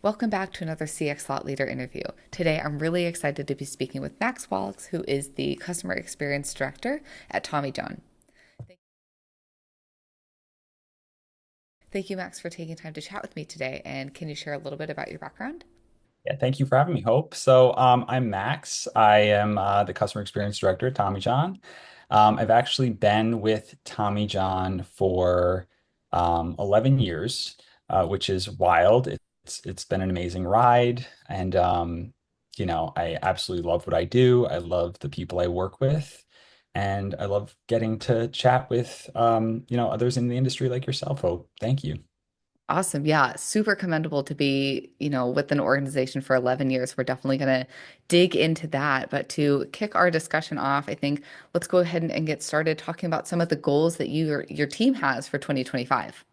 Welcome back to another CX Thought Leader interview. Today, I'm really excited to be speaking with Max Wallace, who is the Customer Experience Director at Tommy John. Thank you, Max, for taking time to chat with me today. And can you share a little bit about your background? Yeah, thank you for having me, Hope. I'm Max. I am the customer experience director at Tommy John. I've actually been with Tommy John for 11 years, which is wild. It's been an amazing ride, and I absolutely love what I do. I love the people I work with, and I love getting to chat with others in the industry like yourself, Hope. Thank you. Awesome. Yeah, super commendable to be, with an organization for 11 years. We're definitely going to dig into that. But to kick our discussion off, I think let's go ahead and get started talking about some of the goals that your team has for 2025.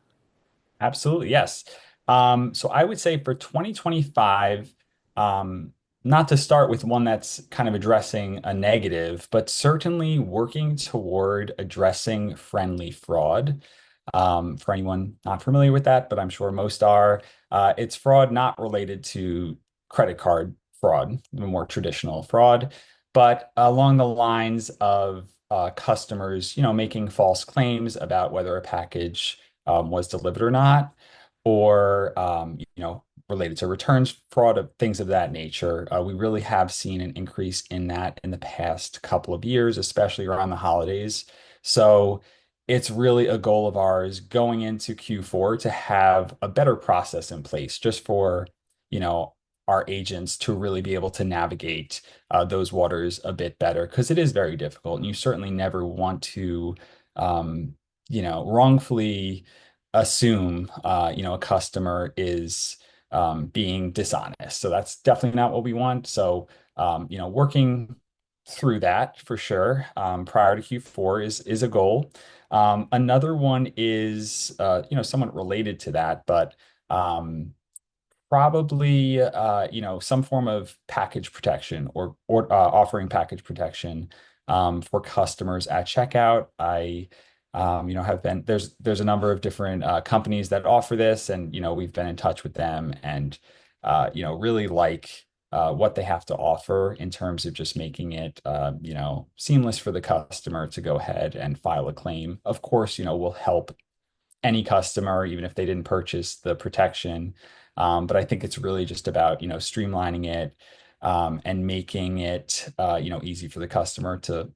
Absolutely, yes. So I would say for 2025, um, not to start with one that's kind of addressing a negative, but certainly working toward addressing friendly fraud. For anyone not familiar with that, but I'm sure most are, it's fraud not related to credit card fraud, the more traditional fraud, but along the lines of customers, making false claims about whether a package was delivered or not, or related to returns fraud, of things of that nature. We really have seen an increase in that in the past couple of years, especially around the holidays. So it's really a goal of ours going into Q4 to have a better process in place just for, you know, our agents to really be able to navigate those waters a bit better because it is very difficult, and you certainly never want to um, wrongfully assume, a customer is being dishonest. So that's definitely not what we want. So, working through that for sure, prior to Q4 is a goal. Another one is, somewhat related to that, but probably, some form of package protection or offering package protection for customers at checkout. Have been there's a number of different companies that offer this, and we've been in touch with them, and really like what they have to offer in terms of just making it seamless for the customer to go ahead and file a claim. Of course, we'll help any customer, even if they didn't purchase the protection. But I think it's really just about, streamlining it, and making it, easy for the customer to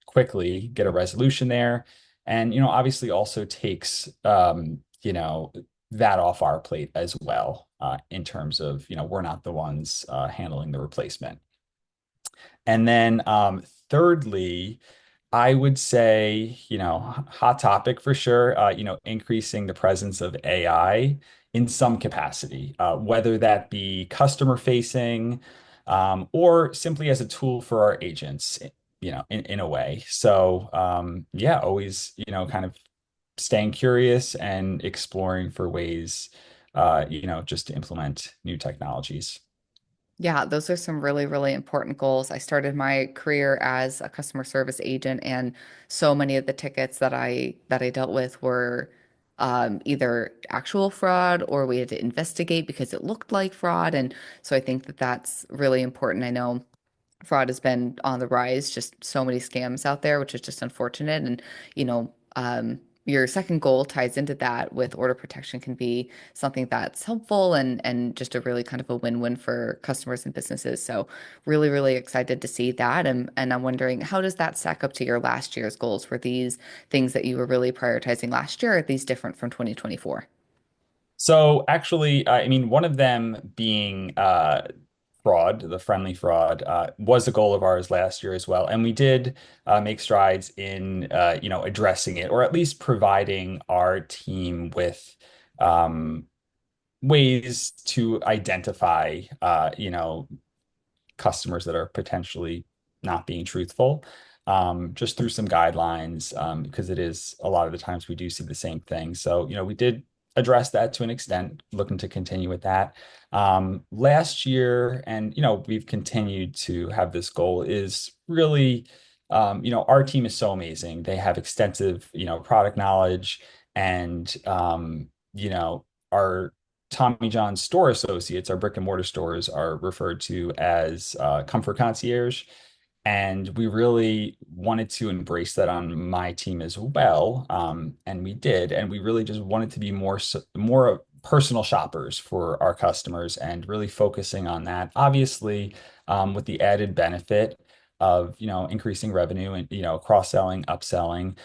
quickly get a resolution there. And, obviously also takes, that off our plate as well, in terms of, we're not the ones handling the replacement. And then thirdly, I would say, hot topic for sure, increasing the presence of AI in some capacity, whether that be customer facing, or simply as a tool for our agents, in a way. So, yeah, always, kind of staying curious and exploring for ways, just to implement new technologies. Yeah, those are some really, really important goals. I started my career as a customer service agent, and so many of the tickets that I dealt with were either actual fraud or we had to investigate because it looked like fraud. And so I think that that's really important. I know fraud has been on the rise, just so many scams out there, which is just unfortunate. And, your second goal ties into that with order protection can be something that's helpful and just a really kind of a win-win for customers and businesses. So really, really excited to see that. And I'm wondering, how does that stack up to your last year's goals? Were these things that you were really prioritizing last year? Or are these different from 2024? So actually, I mean, one of them being fraud, the friendly fraud, was a goal of ours last year as well, and we did make strides in addressing it, or at least providing our team with um, ways to identify customers that are potentially not being truthful, just through some guidelines, because it is a lot of the times we do see the same thing. So, we did address that to an extent, looking to continue with that. Last year, and, we've continued to have this goal is really, our team is so amazing. They have extensive, product knowledge and, are Tommy John's store associates, our brick and mortar stores, are referred to as comfort concierge. And we really wanted to embrace that on my team as well. And we did. And we really just wanted to be more personal shoppers for our customers and really focusing on that. Obviously, with the added benefit of, increasing revenue and, cross-selling, upselling.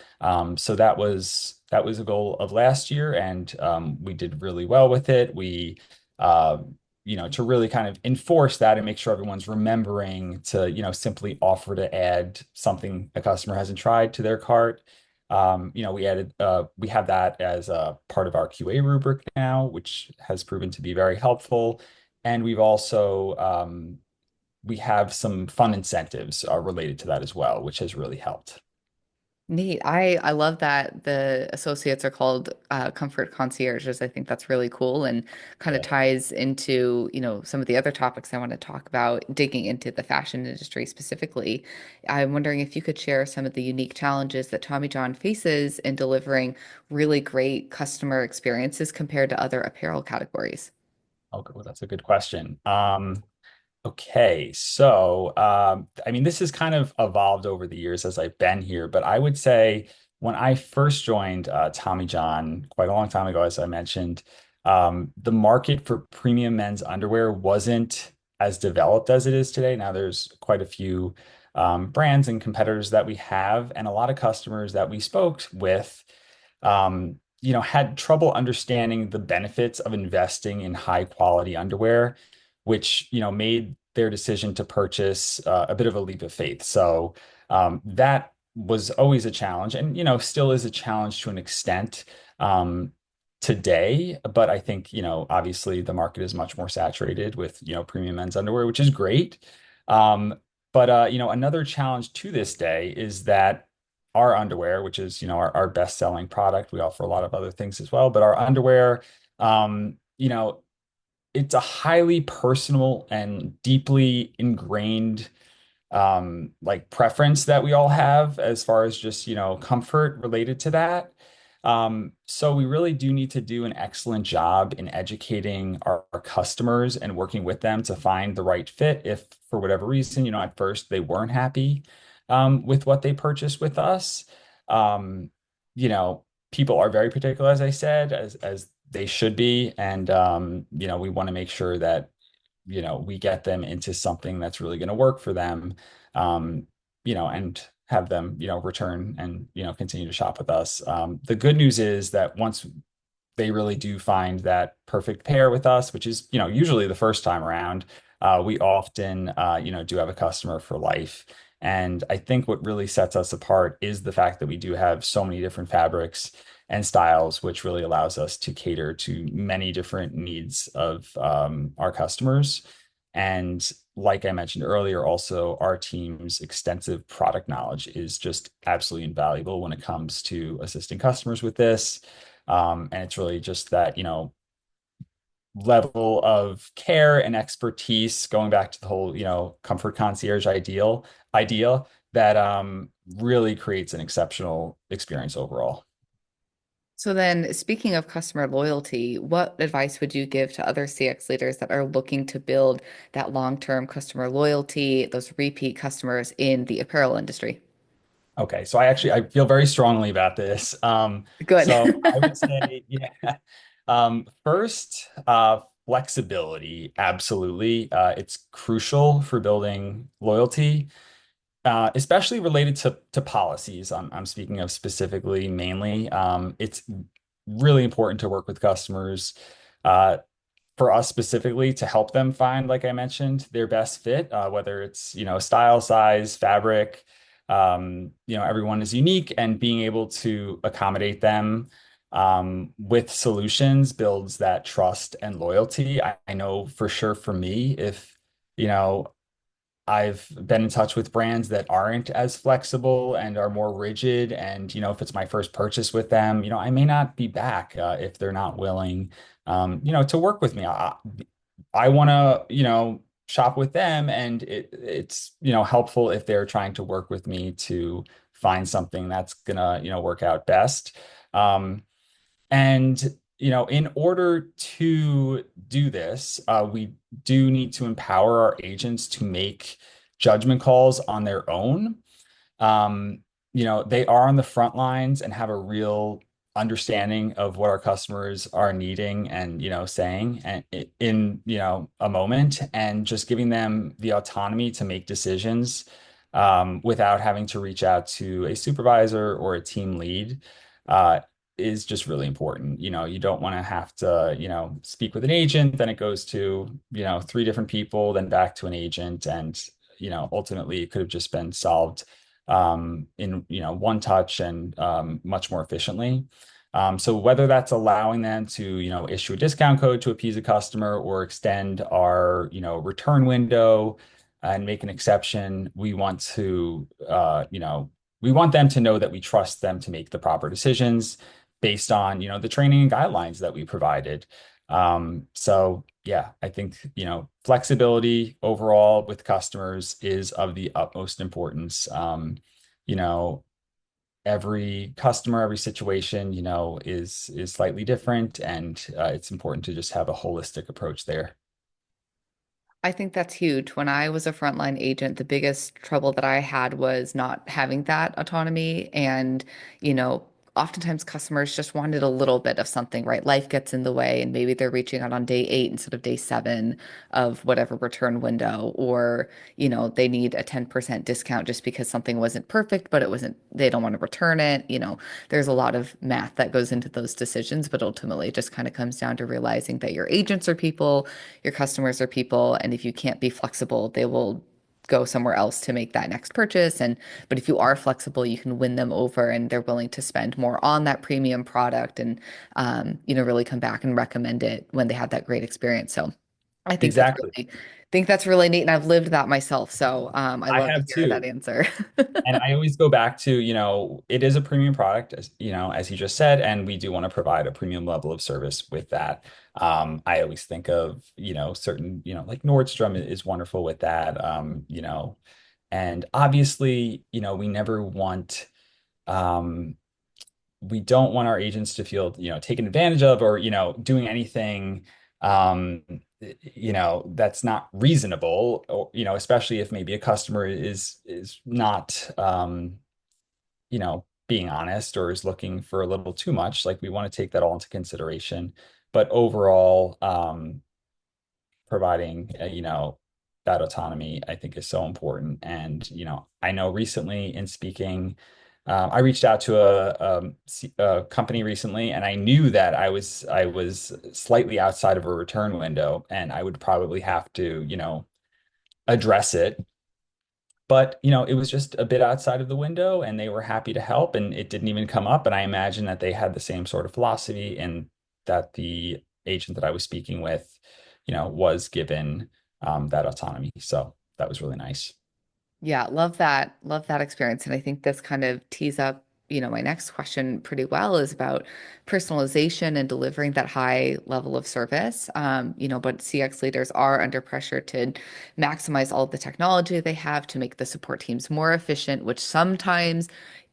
So that was a goal of last year, and we did really well with it. We uh, to really kind of enforce that and make sure everyone's remembering to, simply offer to add something a customer hasn't tried to their cart. We have that as a part of our QA rubric now, which has proven to be very helpful. And we have some fun incentives related to that as well, which has really helped. Neat. I love that the associates are called comfort concierges. I think that's really cool and kind of Yeah. ties into, some of the other topics I want to talk about, digging into the fashion industry specifically. I'm wondering if you could share some of the unique challenges that Tommy John faces in delivering really great customer experiences compared to other apparel categories. Okay, well, that's a good question. Okay, so I mean, this has kind of evolved over the years as I've been here, but I would say when I first joined Tommy John quite a long time ago, as I mentioned, the market for premium men's underwear wasn't as developed as it is today. Now there's quite a few brands and competitors that we have, and a lot of customers that we spoke with had trouble understanding the benefits of investing in high quality underwear, which, made their decision to purchase a bit of a leap of faith. So that was always a challenge and, still is a challenge to an extent today. But I think, obviously the market is much more saturated with, premium men's underwear, which is great. Um, but another challenge to this day is that our underwear, which is, our best-selling product. We offer a lot of other things as well, but our underwear, um, you know, it's a highly personal and deeply ingrained like preference that we all have as far as just, comfort related to that. So we really do need to do an excellent job in educating our customers and working with them to find the right fit if for whatever reason, at first they weren't happy with what they purchased with us. Um, People are very particular, as I said, as they should be. And we want to make sure that we get them into something that's really going to work for them, and have them, return and, continue to shop with us. The good news is that once they really do find that perfect pair with us, which is, usually the first time around, we often, do have a customer for life. And I think what really sets us apart is the fact that we do have so many different fabrics and styles, which really allows us to cater to many different needs of our customers. And like I mentioned earlier, also our team's extensive product knowledge is just absolutely invaluable when it comes to assisting customers with this. And it's really just that, level of care and expertise, going back to the whole, comfort concierge idea that really creates an exceptional experience overall. So then, speaking of customer loyalty, what advice would you give to other CX leaders that are looking to build that long-term customer loyalty, those repeat customers in the apparel industry? Okay, so I feel very strongly about this. Good. So I would say, yeah, first, flexibility, absolutely. It's crucial for building loyalty, especially related to policies. I'm speaking of specifically, mainly. It's really important to work with customers. Uh, for us specifically to help them find, like I mentioned, their best fit, whether it's, style, size, fabric, everyone is unique and being able to accommodate them with solutions builds that trust and loyalty. I know for sure for me, if, you know, I've been in touch with brands that aren't as flexible and are more rigid. And, if it's my first purchase with them, I may not be back if they're not willing, to work with me. I want to, shop with them. And it's, helpful if they're trying to work with me to find something that's gonna, work out best. And in order to do this, we do need to empower our agents to make judgment calls on their own. um, they are on the front lines and have a real understanding of what our customers are needing and, saying and in, a moment, and just giving them the autonomy to make decisions without having to reach out to a supervisor or a team lead. Uh, is just really important. You don't want to have to, speak with an agent, then it goes to, three different people, then back to an agent. And, ultimately it could have just been solved in one touch and much more efficiently. So whether that's allowing them to issue a discount code to appease a customer or extend our return window and make an exception, we want them to know that we trust them to make the proper decisions based on the training and guidelines that we provided. So yeah, I think, flexibility overall with customers is of the utmost importance. You know, every customer, every situation, is slightly different, and it's important to just have a holistic approach there. I think that's huge. When I was a frontline agent, the biggest trouble that I had was not having that autonomy. And, you know, oftentimes customers just wanted a little bit of something, right? Life gets in the way, and maybe they're reaching out on day 8 instead of day 7 of whatever return window, or, they need a 10% discount just because something wasn't perfect, but it wasn't, they don't want to return it. There's a lot of math that goes into those decisions, but ultimately it just kind of comes down to realizing that your agents are people, your customers are people, and if you can't be flexible, they will go somewhere else to make that next purchase. And but if you are flexible, you can win them over, and they're willing to spend more on that premium product, and really come back and recommend it when they have that great experience. So I Exactly. think that's really neat, and I've lived that myself. So I I love to have hear that too. answer. And I always go back to, it is a premium product, as you just said, and we do want to provide a premium level of service with that. I always think of, certain, like Nordstrom is wonderful with that. And obviously, um, we don't want our agents to feel, taken advantage of, or, doing anything, that's not reasonable, or, especially if maybe a customer is not, being honest or is looking for a little too much. Like, we want to take that all into consideration. But overall, providing, that autonomy, I think is so important. And, I know recently in speaking, I reached out to a company recently, and I knew that I was slightly outside of a return window, and I would probably have to, address it. But, it was just a bit outside of the window, and they were happy to help, and it didn't even come up. And I imagine that they had the same sort of philosophy, and that the agent that I was speaking with, was given that autonomy. So that was really nice. Yeah, love that. Love that experience. And I think this kind of tees up, my next question pretty well is about personalization and delivering that high level of service. But CX leaders are under pressure to maximize all of the technology they have to make the support teams more efficient, which sometimes,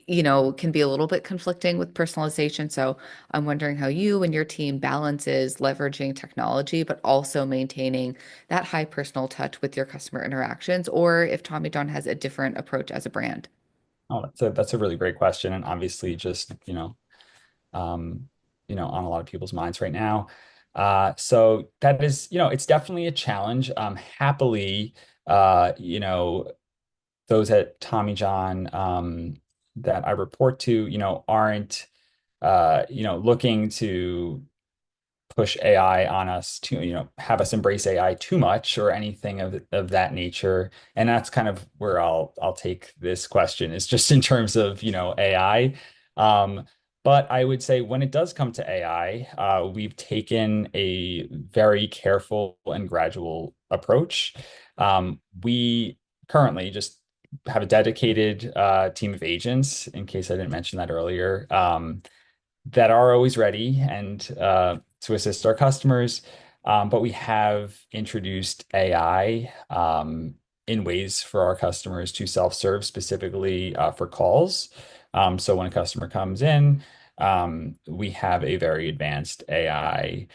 can be a little bit conflicting with personalization. So I'm wondering how you and your team balances leveraging technology, but also maintaining that high personal touch with your customer interactions, or if Tommy John has a different approach as a brand. Oh, that's a really great question, and obviously just, on a lot of people's minds right now. So that is, it's definitely a challenge. Happily, those at Tommy John, that I report to, aren't, looking to push AI on us, to, have us embrace AI too much or anything of that nature. And that's kind of where I'll take this question, is just in terms of, AI. Um, but I would say when it does come to AI, we've taken a very careful and gradual approach. We currently just have a dedicated team of agents, in case I didn't mention that earlier, that are always ready and to assist our customers. But we have introduced AI in ways for our customers to self-serve, specifically for calls. So when a customer comes in, We have a very advanced AI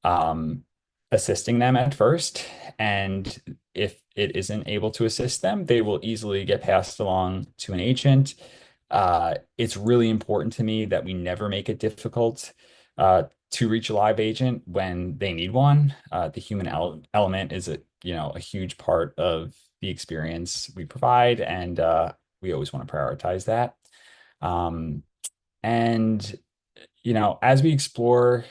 um, assisting them at first. And if it isn't able to assist them, they will easily get passed along to an agent. It's really important to me that we never make it difficult to reach a live agent when they need one. The human element is a huge part of the experience we provide, and we always want to prioritize that. Um, and as we explore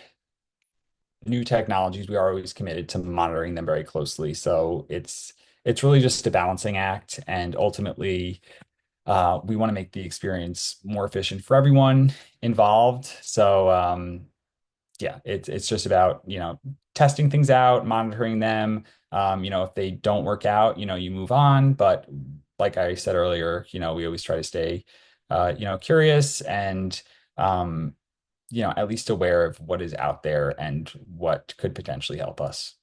new technologies, we are always committed to monitoring them very closely. So it's really just a balancing act, and ultimately, we want to make the experience more efficient for everyone involved. So yeah, it's just about testing things out, monitoring them. If they don't work out, you move on. But like I said earlier, we always try to stay curious and um, at least aware of what is out there and what could potentially help us.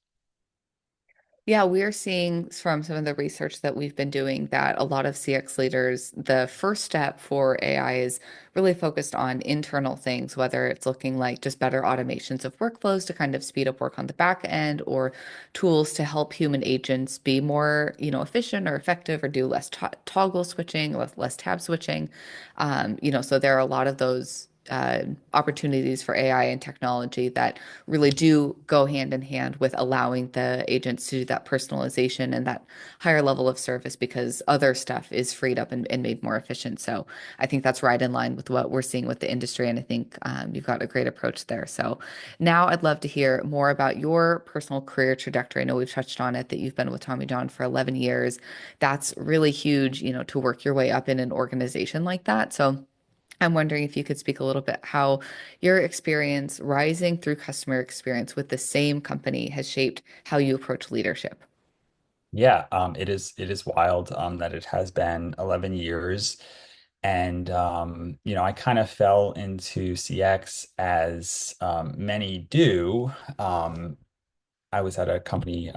Yeah, we're seeing from some of the research that we've been doing that a lot of CX leaders, the first step for AI is really focused on internal things, whether it's looking like just better automations of workflows to kind of speed up work on the back end or tools to help human agents be more, efficient or effective or do less toggle switching, less tab switching. So there are a lot of those opportunities for AI and technology that really do go hand in hand with allowing the agents to do that personalization and that higher level of service because other stuff is freed up and made more efficient. So I think that's right in line with what we're seeing with the industry. And I think you've got a great approach there. So now I'd love to hear more about your personal career trajectory. I know we've touched on it that you've been with Tommy John for 11 years. That's really huge, to work your way up in an organization like that. So I'm wondering if you could speak a little bit how your experience rising through customer experience with the same company has shaped how you approach leadership. Yeah, it is wild that it has been 11 years. And I kind of fell into CX as many do. Um, I was at a company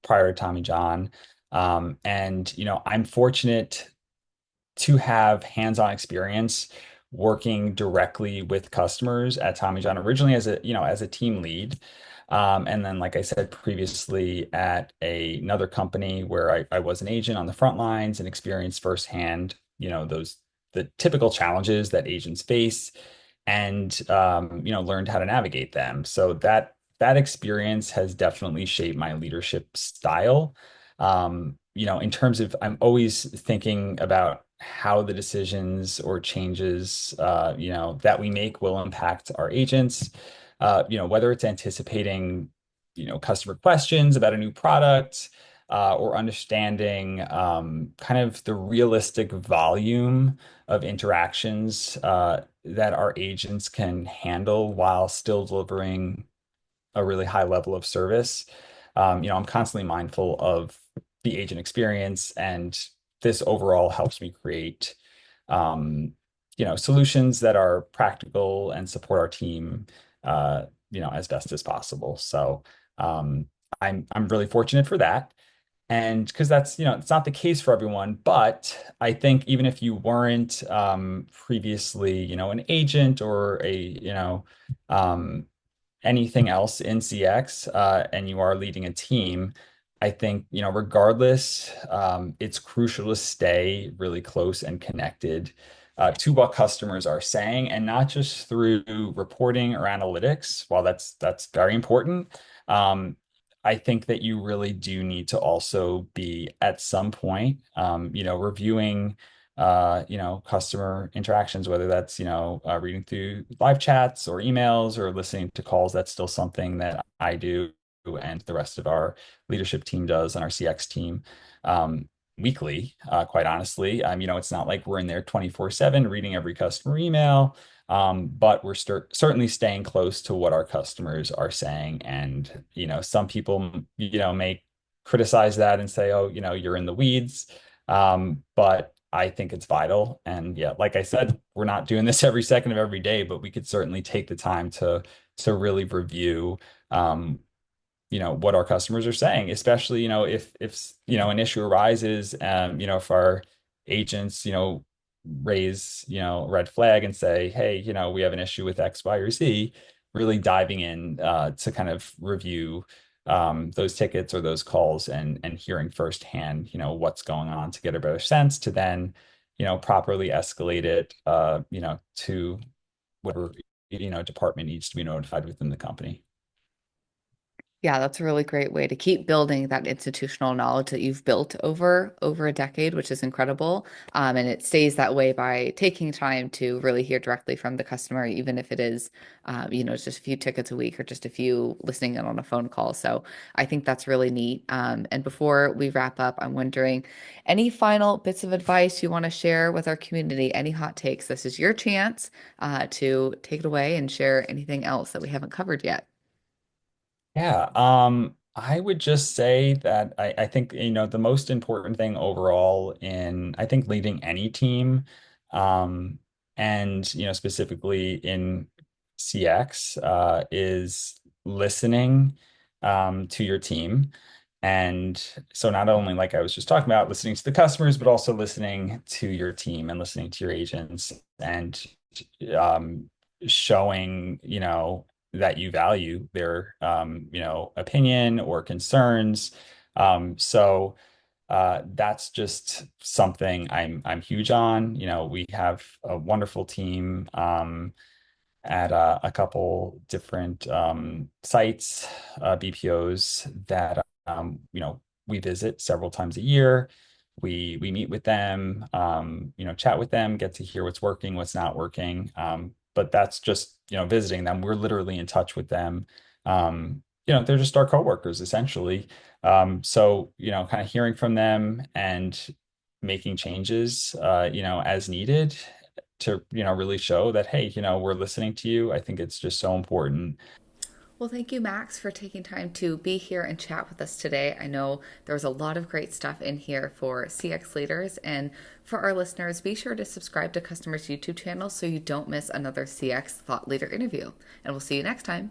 prior to Tommy John. And I'm fortunate to have hands-on experience working directly with customers at Tommy John, originally as a team lead. And then, like I said previously, at another company where I was an agent on the front lines and experienced firsthand, the typical challenges that agents face and learned how to navigate them. So that experience has definitely shaped my leadership style. In terms of I'm always thinking about how the decisions or changes that we make will impact our agents. Whether it's anticipating customer questions about a new product or understanding kind of the realistic volume of interactions that our agents can handle while still delivering a really high level of service. I'm constantly mindful of the agent experience, and this overall helps me create, solutions that are practical and support our team, as best as possible. So, um, I'm really fortunate for that. And because that's, it's not the case for everyone, but I think even if you weren't previously, an agent or um, anything else in CX, and you are leading a team, I think, regardless, it's crucial to stay really close and connected to what customers are saying, and not just through reporting or analytics. While that's very important, I think that you really do need to also be at some point, reviewing customer interactions, whether that's, reading through live chats or emails or listening to calls. That's still something that I do and the rest of our leadership team does and our CX team weekly, quite honestly. It's not like we're in there 24/7 reading every customer email. But we're certainly staying close to what our customers are saying. And, some people, may criticize that and say, oh, you're in the weeds. But I think it's vital. And yeah, like I said, we're not doing this every second of every day, but we could certainly take the time to really review what our customers are saying, especially, if an issue arises, if our agents, raise, a red flag and say, hey, we have an issue with X, Y, or Z, really diving in to kind of review those tickets or those calls and hearing firsthand, what's going on to get a better sense to then, properly escalate it, to whatever, department needs to be notified within the company. Yeah, that's a really great way to keep building that institutional knowledge that you've built over a decade, which is incredible. And it stays that way by taking time to really hear directly from the customer, even if it is, just a few tickets a week or just a few listening in on a phone call. So I think that's really neat. And before we wrap up, I'm wondering, any final bits of advice you want to share with our community? Any hot takes? This is your chance, to take it away and share anything else that we haven't covered yet. Yeah, I would just say that I think, the most important thing overall in, I think, leading any team, um, and, specifically in CX, is listening, to your team. And so not only, like I was just talking about, listening to the customers, but also listening to your team and listening to your agents and, um, showing, that you value their opinion or concerns. So that's just something I'm huge on. We have a wonderful team at a couple different sites, BPOs that we visit several times a year. We meet with them, chat with them, get to hear what's working, what's not working. But that's just visiting them. We're literally in touch with them. They're just our coworkers essentially. So kind of hearing from them and making changes, as needed to really show that, hey, we're listening to you. I think it's just so important. Well, thank you, Max, for taking time to be here and chat with us today. I know there was a lot of great stuff in here for CX leaders. And for our listeners, be sure to subscribe to Customers YouTube channel so you don't miss another CX thought leader interview. And we'll see you next time.